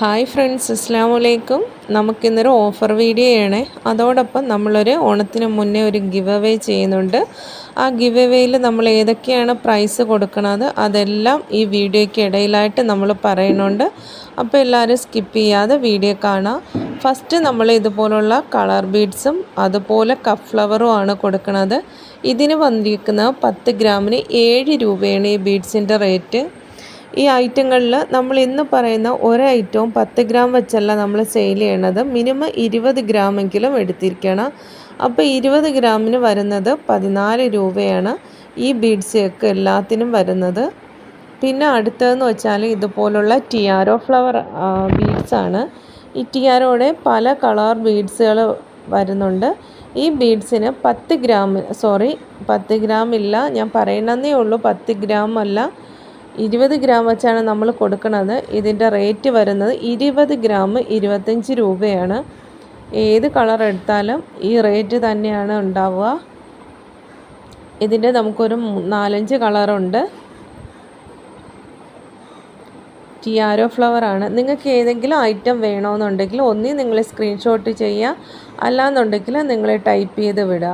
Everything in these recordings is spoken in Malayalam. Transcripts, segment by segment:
ഹായ് ഫ്രണ്ട്സ്, അസ്സലാമു അലൈക്കും. നമുക്കിന്നൊരു ഓഫർ വീഡിയോ ആണ്. അതോടൊപ്പം നമ്മളൊരു ഓണത്തിന് മുന്നേ ഒരു ഗിവ് അവേ ചെയ്യുന്നുണ്ട്. ആ ഗിവ് അവേയിൽ നമ്മൾ ഏതൊക്കെയാണ് പ്രൈസ് കൊടുക്കുന്നത് അതെല്ലാം ഈ വീഡിയോയ്ക്ക് ഇടയിലായിട്ട് നമ്മൾ പറയുന്നുണ്ട്. അപ്പോൾ എല്ലാവരും സ്കിപ്പ് ചെയ്യാതെ വീഡിയോ കാണാം. ഫസ്റ്റ് നമ്മൾ ഇതുപോലുള്ള കളർ ബീഡ്സും അതുപോലെ കപ്പ് ഫ്ലവറും ആണ് കൊടുക്കുന്നത്. ഇതിന് വന്നിരിക്കുന്നത് 10 ഗ്രാമിന് 7 രൂപയാണ് ഈ ബീഡ്സിൻ്റെ റേറ്റ്. ഈ ഐറ്റങ്ങളിൽ നമ്മൾ ഇന്ന് പറയുന്ന ഒരു ഐറ്റവും 10 ഗ്രാം വെച്ചല്ല നമ്മൾ സെയിൽ ചെയ്യണത്. മിനിമം 20 ഗ്രാമെങ്കിലും എടുത്തിരിക്കണം. അപ്പോൾ 20 ഗ്രാമിന് വരുന്നത് 14 രൂപയാണ് ഈ ബീഡ്സൊക്കെ എല്ലാത്തിനും വരുന്നത്. പിന്നെ അടുത്തതെന്ന് വെച്ചാൽ ഇതുപോലുള്ള ടിയാരോ ഫ്ലവർ ബീഡ്സാണ്. ഈ ടിയാരോയുടെ പല കളർ ബീഡ്സുകൾ വരുന്നുണ്ട്. ഈ ബീഡ്സിന് 10 ഗ്രാം ഇല്ല, ഞാൻ പറയണമെന്നേ ഉള്ളൂ. 10 ഗ്രാം അല്ല, 20 ഗ്രാം വെച്ചാണ് നമ്മൾ കൊടുക്കുന്നത്. ഇതിൻ്റെ റേറ്റ് വരുന്നത് 20 ഗ്രാം 25 രൂപയാണ്. ഏത് കളർ എടുത്താലും ഈ റേറ്റ് തന്നെയാണ് ഉണ്ടാവുക. ഇതിൻ്റെ നമുക്കൊരു 4-5 കളറുണ്ട്. ടിയാരോ ഫ്ലവറാണ്. നിങ്ങൾക്ക് ഏതെങ്കിലും ഐറ്റം വേണമെന്നുണ്ടെങ്കിൽ ഒന്നി നിങ്ങൾ സ്ക്രീൻഷോട്ട് ചെയ്യുക, അല്ലാന്നുണ്ടെങ്കിൽ നിങ്ങൾ ടൈപ്പ് ചെയ്ത് വിടുക.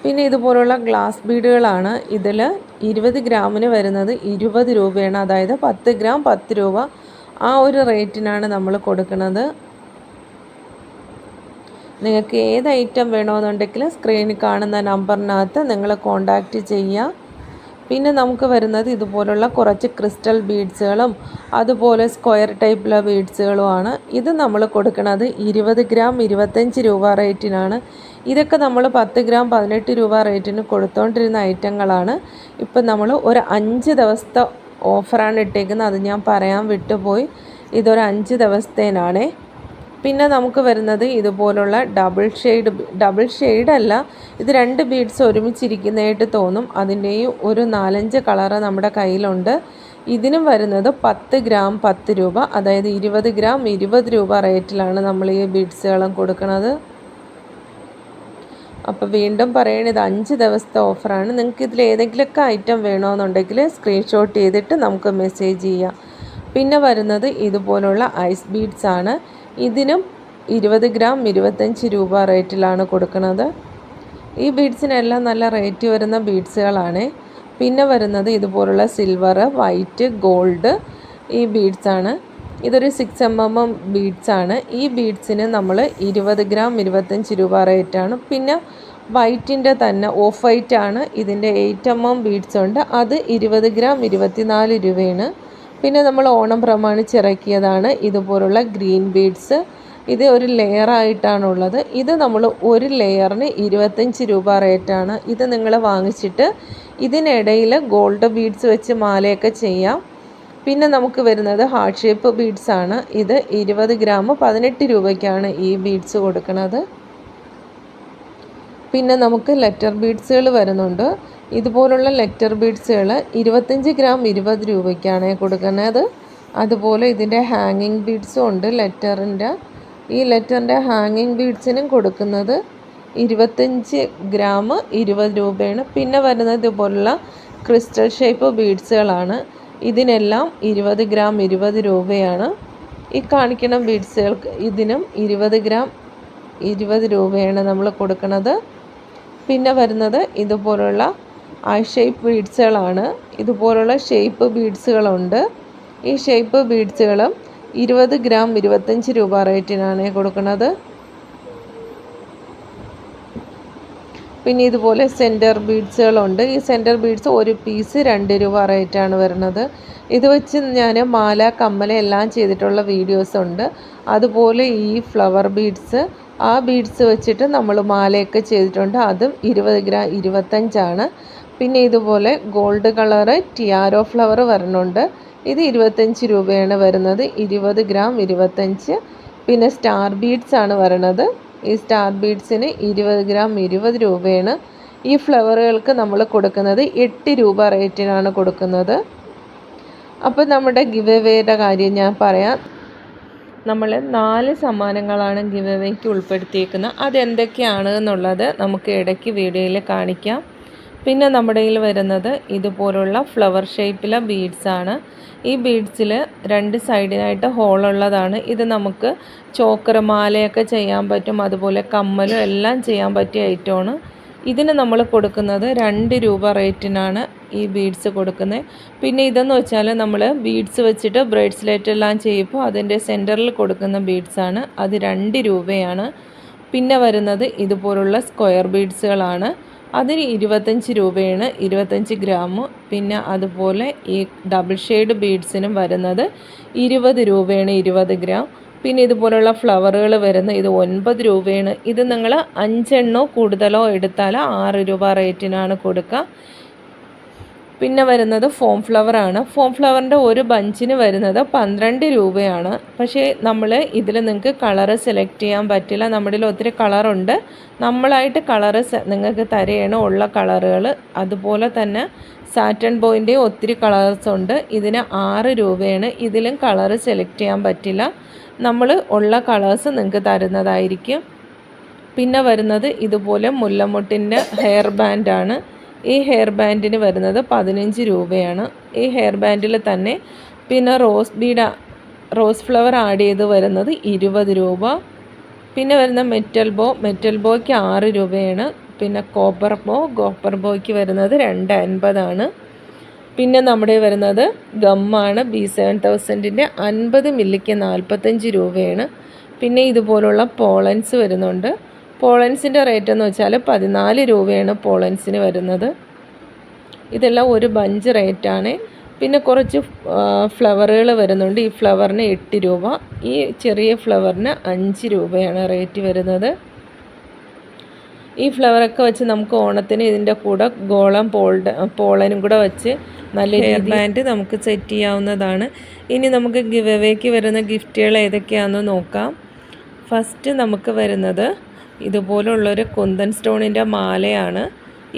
പിന്നെ ഇതുപോലുള്ള ഗ്ലാസ് ബീഡുകളാണ്. ഇതിൽ 20 ഗ്രാമിന് വരുന്നത് 20 രൂപയാണ്. അതായത് 10 ഗ്രാം 10 രൂപ, ആ ഒരു റേറ്റിനാണ് നമ്മൾ കൊടുക്കുന്നത്. നിങ്ങൾക്ക് ഏത് ഐറ്റം വേണമെന്നുണ്ടെങ്കിൽ സ്ക്രീനിൽ കാണുന്ന നമ്പറിനകത്ത് നിങ്ങൾ കോൺടാക്റ്റ് ചെയ്യുക. പിന്നെ നമുക്ക് വരുന്നത് ഇതുപോലുള്ള കുറച്ച് ക്രിസ്റ്റൽ ബീഡ്സുകളും അതുപോലെ സ്ക്വയർ ടൈപ്പിലുള്ള ബീഡ്സുകളുമാണ്. ഇത് നമ്മൾ കൊടുക്കുന്നത് 20 ഗ്രാം 25 രൂപ റേറ്റിനാണ്. ഇതൊക്കെ നമ്മൾ 10 ഗ്രാം 18 രൂപ റേറ്റിന് കൊടുത്തുകൊണ്ടിരുന്ന ഐറ്റങ്ങളാണ്. ഇപ്പം നമ്മൾ ഒരു 5 ദിവസത്തെ ഓഫറാണ് ഇട്ടേക്കുന്നത്. അത് ഞാൻ പറയാൻ വിട്ടുപോയി. ഇതൊരു 5 ദിവസത്തേനാണേ. പിന്നെ നമുക്ക് വരുന്നത് ഇതുപോലുള്ള ഡബിൾ ഷെയ്ഡ് അല്ല, ഇത് 2 ബീഡ്സ് ഒരുമിച്ചിരിക്കുന്നതായിട്ട് തോന്നും. അതിൻ്റെയും ഒരു 4-5 കളറ് നമ്മുടെ കയ്യിലുണ്ട്. ഇതിനും വരുന്നത് 10 ഗ്രാം 10 രൂപ, അതായത് 20 ഗ്രാം 20 രൂപ റേറ്റിലാണ് നമ്മൾ ഈ ബീഡ്സുകളും കൊടുക്കുന്നത്. അപ്പോൾ വീണ്ടും പറയണത് ഇത് 5 ദിവസത്തെ ഓഫറാണ്. നിങ്ങൾക്ക് ഇതിൽ ഏതെങ്കിലുമൊക്കെ ഐറ്റം വേണമെന്നുണ്ടെങ്കിൽ സ്ക്രീൻഷോട്ട് ചെയ്തിട്ട് നമുക്ക് മെസ്സേജ് ചെയ്യാം. പിന്നെ വരുന്നത് ഇതുപോലുള്ള ഐസ് ബീഡ്സ് ആണ്. ഇതിനും 20 ഗ്രാം 25 രൂപ റേറ്റിലാണ് കൊടുക്കുന്നത്. ഈ ബീഡ്സിനെല്ലാം നല്ല റേറ്റ് വരുന്ന ബീഡ്സുകളാണ്. പിന്നെ വരുന്നത് ഇതുപോലുള്ള സിൽവർ, വൈറ്റ്, ഗോൾഡ് ഈ ബീഡ്സാണ്. ഇതൊരു 6mm ബീഡ്സാണ്. ഈ ബീഡ്സിന് നമ്മൾ 20 ഗ്രാം 25 രൂപ റേറ്റാണ്. പിന്നെ വൈറ്റിൻ്റെ തന്നെ ഓഫ് വൈറ്റ് ആണ്. ഇതിൻ്റെ 8mm ബീഡ്സ് ഉണ്ട്. അത് 20 ഗ്രാം 24 രൂപയാണ്. പിന്നെ നമ്മൾ ഓണം പ്രമാണിച്ച് ഇറക്കിയതാണ് ഇതുപോലുള്ള ഗ്രീൻ ബീഡ്സ്. ഇത് ഒരു ലെയറായിട്ടാണുള്ളത്. ഇത് നമ്മൾ ഒരു ലെയറിന് 25 രൂപ റേറ്റാണ്. ഇത് നിങ്ങൾ വാങ്ങിച്ചിട്ട് ഇതിനിടയിൽ ഗോൾഡ് ബീഡ്സ് വെച്ച് മാലയൊക്കെ ചെയ്യാം. പിന്നെ നമുക്ക് വരുന്നത് ഹാർട്ട് ഷേപ്പ് ബീഡ്സ് ആണ്. ഇത് 20 ഗ്രാം 18 രൂപയ്ക്കാണ് ഈ ബീഡ്സ് കൊടുക്കുന്നത്. പിന്നെ നമുക്ക് ലെറ്റർ ബീഡ്സുകൾ വരുന്നുണ്ട്. ഇതുപോലുള്ള ലെറ്റർ ബീഡ്സുകൾ 25 ഗ്രാം 20 രൂപയ്ക്കാണ് കൊടുക്കുന്നത്. അതുപോലെ ഇതിൻ്റെ ഹാങ്ങിങ് ബീഡ്സും ഉണ്ട് ലെറ്ററിൻ്റെ. ഈ ലെറ്ററിൻ്റെ ഹാങ്ങിങ് ബീഡ്സിനും കൊടുക്കുന്നത് 25 ഗ്രാം 20 രൂപയാണ്. പിന്നെ വരുന്നത് ഇതുപോലുള്ള ക്രിസ്റ്റൽ ഷേപ്പ് ബീഡ്സുകളാണ്. ഇതിനെല്ലാം 20 ഗ്രാം 20 രൂപയാണ്. ഈ കാണിക്കുന്ന ബീഡ്സുകൾക്ക് ഇതിനും 20 ഗ്രാം 20 രൂപയാണ് നമ്മൾ കൊടുക്കുന്നത്. പിന്നെ വരുന്നത് ഇതുപോലുള്ള ഐ ഷേപ്പ് ബീഡ്സുകളാണ്. ഇതുപോലുള്ള ഷേപ്പ് ബീഡ്സുകളുണ്ട്. ഈ ഷേപ്പ് ബീഡ്സുകളും 20 ഗ്രാം 25 രൂപ റേറ്റിനാണ് കൊടുക്കുന്നത്. പിന്നെ ഇതുപോലെ സെൻറ്റർ ബീഡ്സുകളുണ്ട്. ഈ സെൻറ്റർ ബീഡ്സ് ഒരു പീസ് 2 രൂപ റേറ്റാണ് വരുന്നത്. ഇത് വെച്ച് ഞാൻ മാല, കമ്മല എല്ലാം ചെയ്തിട്ടുള്ള വീഡിയോസ് ഉണ്ട്. അതുപോലെ ഈ ഫ്ലവർ ബീഡ്സ്, ആ ബീഡ്സ് വെച്ചിട്ട് നമ്മൾ മാലയൊക്കെ ചെയ്തിട്ടുണ്ട്. അതും 20 ഗ്രാം 25 പിന്നെ ഇതുപോലെ ഗോൾഡ് കളറ് ടിയാരോ ഫ്ലവർ വരുന്നുണ്ട്. ഇത് 25 രൂപയാണ് വരുന്നത്. 20 ഗ്രാം 25. പിന്നെ സ്റ്റാർ ബീഡ്സ് ആണ് വരുന്നത്. ഈ സ്റ്റാർ ബീഡ്സിന് 20 ഗ്രാം 20 രൂപയാണ്. ഈ ഫ്ലവറുകൾക്ക് നമ്മൾ കൊടുക്കുന്നത് 8 രൂപ റേറ്റിനാണ് കൊടുക്കുന്നത്. അപ്പോൾ നമ്മുടെ ഗിവ് അവേയുടെ കാര്യം ഞാൻ പറയാം. നമ്മൾ 4 സമ്മാനങ്ങളാണ് ഗിവ് അവേക്ക് ഉൾപ്പെടുത്തിയിരിക്കുന്നത്. അതെന്തൊക്കെയാണ് എന്നുള്ളത് നമുക്ക് ഇടയ്ക്ക് വീഡിയോയിൽ കാണിക്കാം. പിന്നെ നമ്മുടെ കയ്യിൽ വരുന്നത് ഇതുപോലുള്ള ഫ്ലവർ ഷേപ്പിലെ ബീഡ്സാണ്. ഈ ബീഡ്സിൽ 2 സൈഡിനായിട്ട് ഹോളുള്ളതാണ്. ഇത് നമുക്ക് ചോക്കർ മാലയൊക്കെ ചെയ്യാൻ പറ്റും, അതുപോലെ കമ്മലും എല്ലാം ചെയ്യാൻ പറ്റിയ ഐറ്റമാണ്. ഇതിന് നമ്മൾ കൊടുക്കുന്നത് 2 രൂപ റേറ്റിനാണ് ഈ ബീഡ്സ് കൊടുക്കുന്നത്. പിന്നെ ഇതെന്ന് വെച്ചാൽ നമ്മൾ ബീഡ്സ് വെച്ചിട്ട് ബ്രേസ്ലെറ്റ് എല്ലാം ചെയ്യുമ്പോൾ അതിൻ്റെ സെൻറ്ററിൽ കൊടുക്കുന്ന ബീഡ്സാണ്. അത് 2 രൂപയാണ്. പിന്നെ വരുന്നത് ഇതുപോലുള്ള സ്ക്വയർ ബീഡ്സുകളാണ്. അതിന് 25 രൂപയാണ്, 25 ഗ്രാം. പിന്നെ അതുപോലെ ഈ ഡബിൾ ഷെയ്ഡ് ബീഡ്സിനും വരുന്നത് 20 രൂപയാണ്, 20 ഗ്രാം. പിന്നെ ഇതുപോലുള്ള ഫ്ലവറുകൾ വരുന്ന ഇത് 9 രൂപയാണ്. ഇത് നിങ്ങൾ 5 എണ്ണോ കൂടുതലോ എടുത്താൽ 6 രൂപ റേറ്റിനാണ് കൊടുക്കുക. പിന്നെ വരുന്നത് ഫോം ഫ്ലവറാണ്. ഫോം ഫ്ലവറിൻ്റെ ഒരു ബഞ്ചിന് വരുന്നത് 12 രൂപയാണ്. പക്ഷേ നമ്മൾ ഇതിൽ നിങ്ങൾക്ക് കളറ് സെലക്ട് ചെയ്യാൻ പറ്റില്ല. നമ്മുടെ ഒത്തിരി കളറുണ്ട്. നമ്മളായിട്ട് കളറ് നിങ്ങൾക്ക് തരുകയാണ് ഉള്ള കളറുകൾ. അതുപോലെ തന്നെ സാറ്റൻ ബോയിൻ്റെയും ഒത്തിരി കളേഴ്സ് ഉണ്ട്. ഇതിന് 6 രൂപയാണ്. ഇതിലും കളറ് സെലക്ട് ചെയ്യാൻ പറ്റില്ല. നമ്മൾ ഉള്ള കളേഴ്സ് നിങ്ങൾക്ക് തരുന്നതായിരിക്കും. പിന്നെ വരുന്നത് ഇതുപോലെ മുല്ലമുട്ടിൻ്റെ ഹെയർ ബാൻഡാണ്. ഈ ഹെയർ ബാൻഡിന് വരുന്നത് 15 രൂപയാണ്. ഈ ഹെയർ ബാൻഡിൽ തന്നെ പിന്നെ റോസ് ഫ്ലവർ ആഡ് ചെയ്ത് വരുന്നത് 20 രൂപ. പിന്നെ വരുന്ന മെറ്റൽ ബോയ്ക്ക് 6 രൂപയാണ്. പിന്നെ കോപ്പർ ബോയ്ക്ക് വരുന്നത് 2.50 ആണ്. പിന്നെ നമ്മുടെ വരുന്നത് ഗമ്മാണ്. B7000ൻ്റെ 50 മില്ലിക്ക് 45 രൂപയാണ്. പിന്നെ ഇതുപോലുള്ള പോളൻസ് വരുന്നുണ്ട്. പോളൻസിൻ്റെ റേറ്റ് എന്ന് വെച്ചാൽ 14 രൂപയാണ് പോളൻസിന് വരുന്നത്. ഇതെല്ലാം ഒരു ബഞ്ച് റേറ്റാണ്. പിന്നെ കുറച്ച് ഫ്ലവറുകൾ വരുന്നുണ്ട്. ഈ ഫ്ലവറിന് 8 രൂപ, ഈ ചെറിയ ഫ്ലവറിന് 5 രൂപയാണ് റേറ്റ് വരുന്നത്. ഈ ഫ്ലവറൊക്കെ വെച്ച് നമുക്ക് ഓണത്തിന് ഇതിൻ്റെ കൂടെ ഗോളം പോളനും കൂടെ വെച്ച് നല്ല ഹെയർ ബാൻഡ് നമുക്ക് സെറ്റ് ചെയ്യാവുന്നതാണ്. ഇനി നമുക്ക് ഗിവ് അവേക്ക് വരുന്ന ഗിഫ്റ്റുകൾ ഏതൊക്കെയാണെന്ന് നോക്കാം. ഫസ്റ്റ് നമുക്ക് വരുന്നത് ഇതുപോലുള്ളൊരു കുന്തൻ സ്റ്റോണിൻ്റെ മാലയാണ്.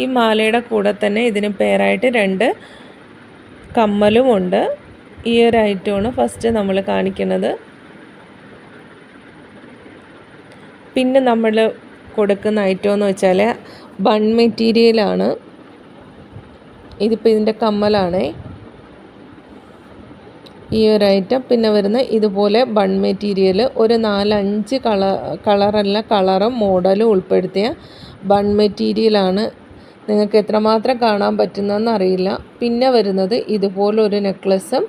ഈ മാലയുടെ കൂടെ തന്നെ ഇതിന് പേരായിട്ട് 2 കമ്മലുമുണ്ട്. ഈ ഒരു ഐറ്റമാണ് ഫസ്റ്റ് നമ്മൾ കാണിക്കുന്നത്. പിന്നെ നമ്മൾ കൊടുക്കുന്ന ഐറ്റം എന്ന് വെച്ചാൽ ബൺ മെറ്റീരിയലാണ്. ഇതിപ്പോൾ ഇതിൻ്റെ കമ്മലാണ് ഈ ഒരു ഐറ്റം. പിന്നെ വരുന്ന ഇതുപോലെ ബൺ മെറ്റീരിയൽ ഒരു 4-5 കളറും മോഡലും ഉൾപ്പെടുത്തിയ ബൺ മെറ്റീരിയലാണ്. നിങ്ങൾക്ക് എത്രമാത്രം കാണാൻ പറ്റുന്നതെന്ന് അറിയില്ല. പിന്നെ വരുന്നത് ഇതുപോലൊരു നെക്ലസും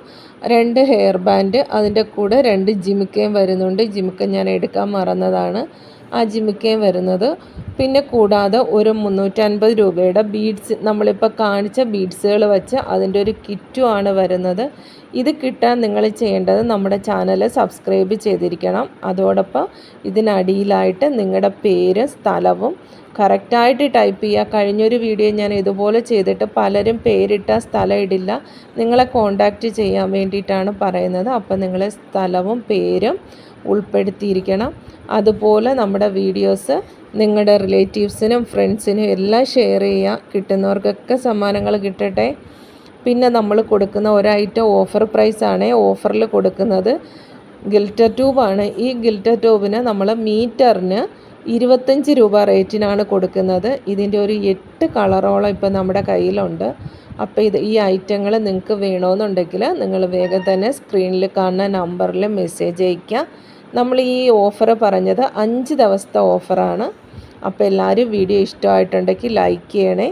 2 ഹെയർ ബാൻഡ്, അതിൻ്റെ കൂടെ 2 ജിമിക്കയും വരുന്നുണ്ട്. ജിമിക്ക ഞാൻ എടുക്കാൻ മറന്നതാണ്. ആ ജിമിക്കയും വരുന്നത്. പിന്നെ കൂടാതെ ഒരു 350 രൂപയുടെ ബീഡ്സ്, നമ്മളിപ്പോൾ കാണിച്ച ബീഡ്സുകൾ വെച്ച് അതിൻ്റെ ഒരു കിറ്റുമാണ് വരുന്നത്. ഇത് കിട്ടാൻ നിങ്ങൾ ചെയ്യേണ്ടത് നമ്മുടെ ചാനൽ സബ്സ്ക്രൈബ് ചെയ്തിരിക്കണം. അതോടൊപ്പം ഇതിനടിയിലായിട്ട് നിങ്ങളുടെ പേര്, സ്ഥലവും കറക്റ്റായിട്ട് ടൈപ്പ് ചെയ്യുക. കഴിഞ്ഞൊരു വീഡിയോ ഞാൻ ഇതുപോലെ ചെയ്തിട്ട് പലരും പേരിട്ട സ്ഥലം ഇടില്ല. നിങ്ങളെ കോണ്ടാക്റ്റ് ചെയ്യാൻ വേണ്ടിയിട്ടാണ് പറയുന്നത്. അപ്പോൾ നിങ്ങൾ സ്ഥലവും പേരും ഉൾപ്പെടുത്തിയിരിക്കണം. അതുപോലെ നമ്മുടെ വീഡിയോസ് നിങ്ങളുടെ റിലേറ്റീവ്സിനും ഫ്രണ്ട്സിനും എല്ലാം ഷെയർ ചെയ്യുക. കിട്ടുന്നവർക്കൊക്കെ സമ്മാനങ്ങൾ കിട്ടട്ടെ. പിന്നെ നമ്മൾ കൊടുക്കുന്ന ഒരൈറ്റം ഓഫർ പ്രൈസാണ്. ഓഫറിൽ കൊടുക്കുന്നത് ഗിൽറ്റർ ട്യൂബാണ്. ഈ ഗിൽറ്റർ ട്യൂബിന് നമ്മൾ മീറ്ററിന് 25 രൂപ റേറ്റിനാണ് കൊടുക്കുന്നത്. ഇതിൻ്റെ ഒരു 8 കളറോളം ഇപ്പോൾ നമ്മുടെ കയ്യിലുണ്ട്. അപ്പോൾ ഈ ഐറ്റങ്ങൾ നിങ്ങൾക്ക് വേണമെന്നുണ്ടെങ്കിൽ നിങ്ങൾ വേഗം തന്നെ സ്ക്രീനിൽ കാണുന്ന നമ്പറിൽ മെസ്സേജ് അയയ്ക്കുക. നമ്മൾ ഈ ഓഫർ പറഞ്ഞത് 5 ദിവസത്തെ ഓഫറാണ്. അപ്പോൾ എല്ലാവരും വീഡിയോ ഇഷ്ടമായിട്ടുണ്ടെങ്കിൽ ലൈക്ക് ചെയ്യണേ.